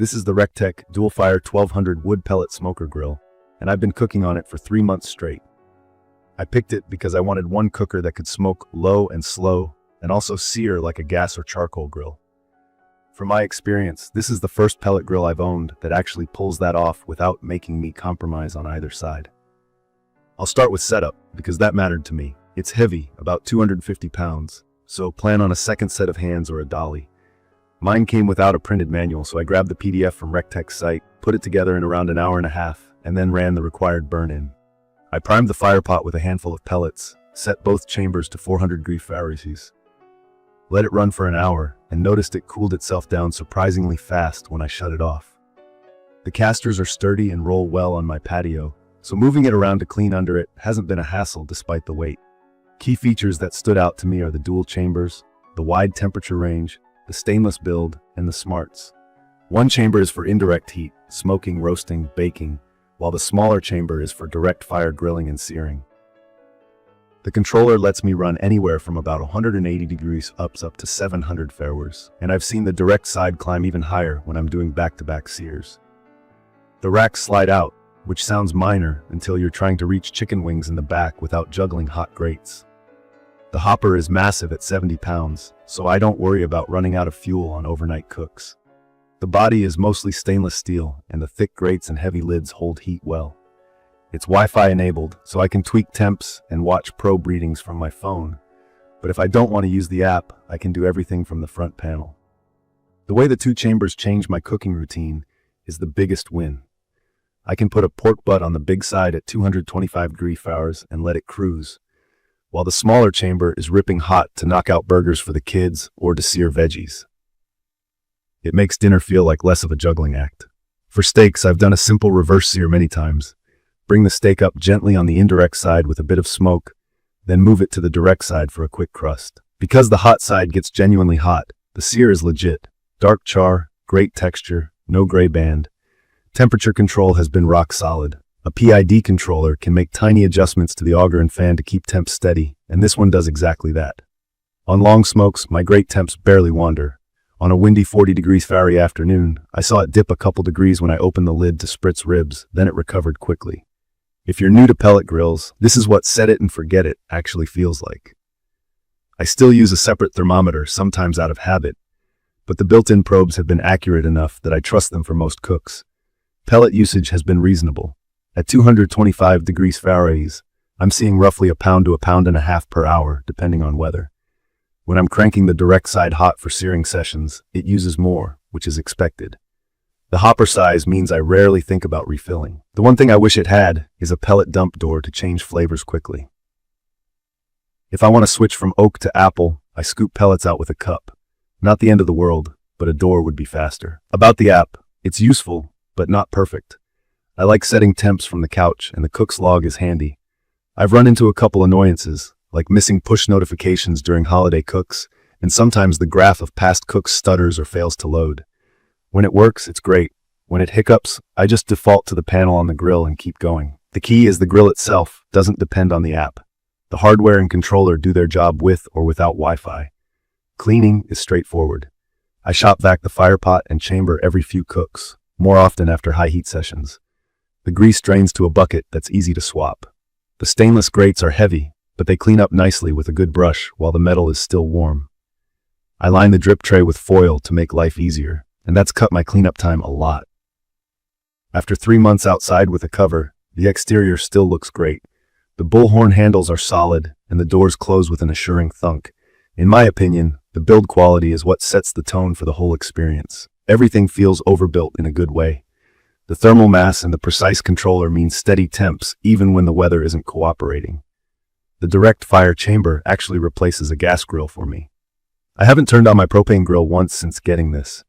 This is the Recteq DualFire 1200 Wood Pellet Smoker Grill, and I've been cooking on it for 3 months straight. I picked it because I wanted one cooker that could smoke low and slow, and also sear like a gas or charcoal grill. From my experience, this is the first pellet grill I've owned that actually pulls that off without making me compromise on either side. I'll start with setup, because that mattered to me. It's heavy, about 250 pounds, so plan on a second set of hands or a dolly. Mine came without a printed manual, so I grabbed the PDF from Recteq's site, put it together in around an hour and a half, and then ran the required burn-in. I primed the fire pot with a handful of pellets, set both chambers to 400 degrees Fahrenheit. Let it run for an hour, and noticed it cooled itself down surprisingly fast when I shut it off. The casters are sturdy and roll well on my patio, so moving it around to clean under it hasn't been a hassle despite the weight. Key features that stood out to me are the dual chambers, the wide temperature range, the stainless build, and the smarts. One chamber is for indirect heat, smoking, roasting, baking, while the smaller chamber is for direct fire grilling and searing. The controller lets me run anywhere from about 180 degrees up to 700 Fahrenheit, and I've seen the direct side climb even higher when I'm doing back-to-back sears. The racks slide out, which sounds minor until you're trying to reach chicken wings in the back without juggling hot grates. The hopper is massive at 70 pounds, so I don't worry about running out of fuel on overnight cooks. The body is mostly stainless steel, and the thick grates and heavy lids hold heat well. It's Wi-Fi enabled, so I can tweak temps and watch probe readings from my phone. But if I don't want to use the app, I can do everything from the front panel. The way the two chambers change my cooking routine is the biggest win. I can put a pork butt on the big side at 225 degrees Fahrenheit and let it cruise, while the smaller chamber is ripping hot to knock out burgers for the kids or to sear veggies. It makes dinner feel like less of a juggling act. For steaks, I've done a simple reverse sear many times. Bring the steak up gently on the indirect side with a bit of smoke, then move it to the direct side for a quick crust. Because the hot side gets genuinely hot, the sear is legit. Dark char, great texture, no gray band. Temperature control has been rock solid. A PID controller can make tiny adjustments to the auger and fan to keep temps steady, and this one does exactly that. On long smokes, my grate temps barely wander. On a windy 40 degrees Fahrenheit afternoon, I saw it dip a couple degrees when I opened the lid to spritz ribs, then it recovered quickly. If you're new to pellet grills, this is what set it and forget it actually feels like. I still use a separate thermometer, sometimes out of habit, but the built-in probes have been accurate enough that I trust them for most cooks. Pellet usage has been reasonable. At 225 degrees Fahrenheit, I'm seeing roughly a pound to a pound and a half per hour, depending on weather. When I'm cranking the direct side hot for searing sessions, it uses more, which is expected. The hopper size means I rarely think about refilling. The one thing I wish it had is a pellet dump door to change flavors quickly. If I want to switch from oak to apple, I scoop pellets out with a cup. Not the end of the world, but a door would be faster. About the app, it's useful, but not perfect. I like setting temps from the couch, and the cook's log is handy. I've run into a couple annoyances, like missing push notifications during holiday cooks, and sometimes the graph of past cooks stutters or fails to load. When it works, it's great. When it hiccups, I just default to the panel on the grill and keep going. The key is the grill itself doesn't depend on the app. The hardware and controller do their job with or without Wi-Fi. Cleaning is straightforward. I shop vac the fire pot and chamber every few cooks, more often after high heat sessions. The grease drains to a bucket that's easy to swap. The stainless grates are heavy, but they clean up nicely with a good brush while the metal is still warm. I line the drip tray with foil to make life easier, and that's cut my cleanup time a lot. After 3 months outside with a cover, the exterior still looks great. The bullhorn handles are solid, and the doors close with an assuring thunk. In my opinion, the build quality is what sets the tone for the whole experience. Everything feels overbuilt in a good way. The thermal mass and the precise controller mean steady temps even when the weather isn't cooperating. The direct fire chamber actually replaces a gas grill for me. I haven't turned on my propane grill once since getting this.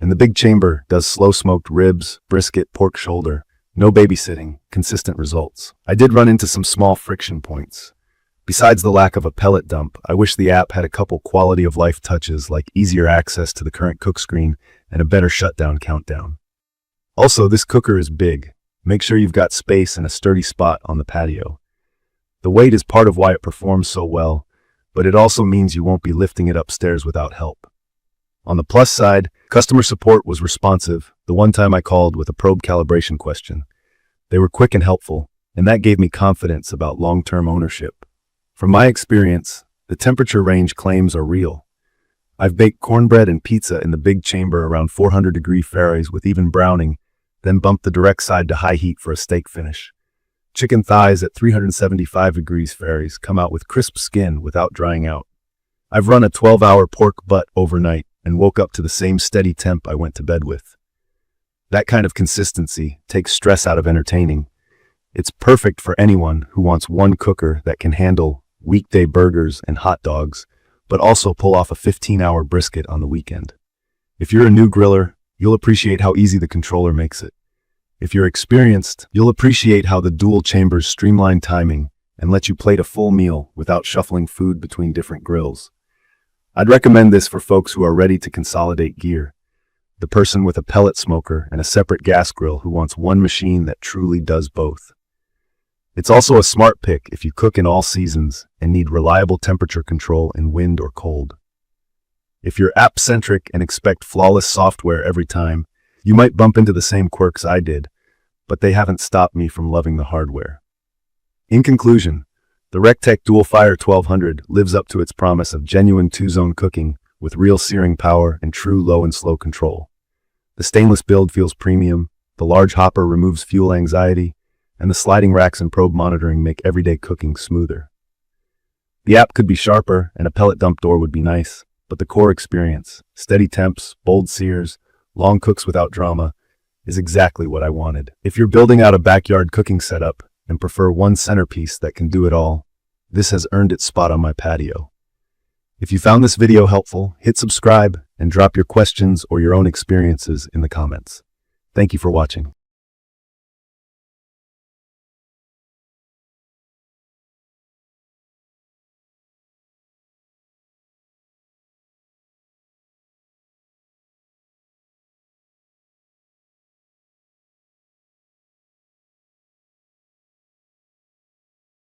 And the big chamber does slow-smoked ribs, brisket, pork shoulder. No babysitting, consistent results. I did run into some small friction points. Besides the lack of a pellet dump, I wish the app had a couple quality-of-life touches like easier access to the current cook screen and a better shutdown countdown. Also, this cooker is big. Make sure you've got space and a sturdy spot on the patio. The weight is part of why it performs so well, but it also means you won't be lifting it upstairs without help. On the plus side, customer support was responsive the one time I called with a probe calibration question. They were quick and helpful, and that gave me confidence about long-term ownership. From my experience, the temperature range claims are real. I've baked cornbread and pizza in the big chamber around 400 degrees Fahrenheit with even browning, then bumped the direct side to high heat for a steak finish. Chicken thighs at 375 degrees Fahrenheit come out with crisp skin without drying out. I've run a 12-hour pork butt overnight and woke up to the same steady temp I went to bed with. That kind of consistency takes stress out of entertaining. It's perfect for anyone who wants one cooker that can handle weekday burgers and hot dogs, but also pull off a 15-hour brisket on the weekend. If you're a new griller, you'll appreciate how easy the controller makes it. If you're experienced, you'll appreciate how the dual chambers streamline timing and let you plate a full meal without shuffling food between different grills. I'd recommend this for folks who are ready to consolidate gear. The person with a pellet smoker and a separate gas grill who wants one machine that truly does both. It's also a smart pick if you cook in all seasons and need reliable temperature control in wind or cold. If you're app-centric and expect flawless software every time, you might bump into the same quirks I did, but they haven't stopped me from loving the hardware. In conclusion, the Recteq DualFire 1200 lives up to its promise of genuine two-zone cooking with real searing power and true low and slow control. The stainless build feels premium, the large hopper removes fuel anxiety, and the sliding racks and probe monitoring make everyday cooking smoother. The app could be sharper and a pellet dump door would be nice, but the core experience, steady temps, bold sears, long cooks without drama, is exactly what I wanted. If you're building out a backyard cooking setup and prefer one centerpiece that can do it all, this has earned its spot on my patio. If you found this video helpful, hit subscribe and drop your questions or your own experiences in the comments. Thank you for watching.